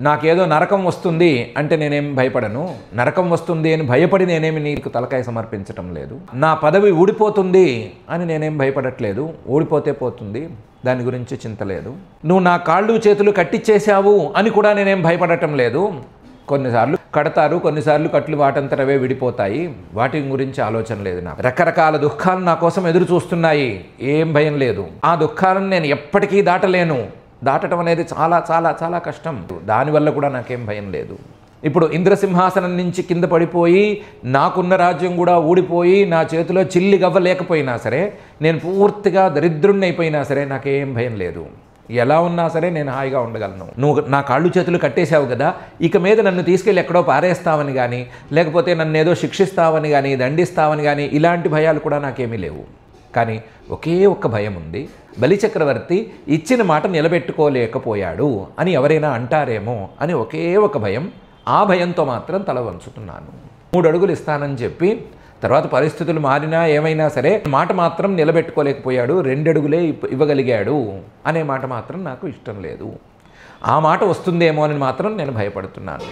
నాకేదో నరకం వస్తుంది అంటే నేనేం భయపడను. నరకం వస్తుంది అని భయపడి నేనేమి నీకు తలకాయ సమర్పించటం లేదు. నా పదవి ఊడిపోతుంది అని నేనేం భయపడట్లేదు. ఊడిపోతే పోతుంది, దాని గురించి చింత లేదు. నువ్వు నా కాళ్ళు చేతులు కట్టిచ్చేసావు అని కూడా నేనేం భయపడటం లేదు. కొన్నిసార్లు కడతారు, కొన్నిసార్లు కట్లు వాటంతటవే విడిపోతాయి, వాటి గురించి ఆలోచన లేదు నాకు. రకరకాల దుఃఖాలు నా కోసం ఎదురు చూస్తున్నాయి, ఏం భయం లేదు. ఆ దుఃఖాలను నేను ఎప్పటికీ దాటలేను. దాటడం అనేది చాలా చాలా చాలా కష్టం. దానివల్ల కూడా నాకేం భయం లేదు. ఇప్పుడు ఇంద్రసింహాసనం నుంచి కింద పడిపోయి నాకున్న రాజ్యం కూడా ఊడిపోయి నా చేతిలో చిల్లి గవ్వ లేకపోయినా సరే, నేను పూర్తిగా దరిద్రుణ్ణి అయిపోయినా సరే నాకేం భయం లేదు. ఎలా ఉన్నా సరే నేను హాయిగా ఉండగలను. నువ్వు నా కాళ్ళు చేతులు కట్టేశావు కదా, ఇక మీద నన్ను తీసుకెళ్ళి ఎక్కడో పారేస్తావని కానీ, లేకపోతే నన్ను ఏదో శిక్షిస్తావని కానీ, దండిస్తావని కానీ, ఇలాంటి భయాలు కూడా నాకేమీ లేవు. కానీ ఒకే ఒక్క భయం ఉంది. బలిచక్రవర్తి ఇచ్చిన మాట నిలబెట్టుకోలేకపోయాడు అని ఎవరైనా అంటారేమో అని ఒకే ఒక భయం. ఆ భయంతో మాత్రం తల వంచుతున్నాను. 3 అడుగులు ఇస్తానని చెప్పి తర్వాత పరిస్థితులు మారినా ఏమైనా సరే మాట మాత్రం నిలబెట్టుకోలేకపోయాడు, 2 అడుగులే ఇవ్వగలిగాడు అనే మాట మాత్రం నాకు ఇష్టం లేదు. ఆ మాట వస్తుందేమో అని మాత్రం నేను భయపడుతున్నాను.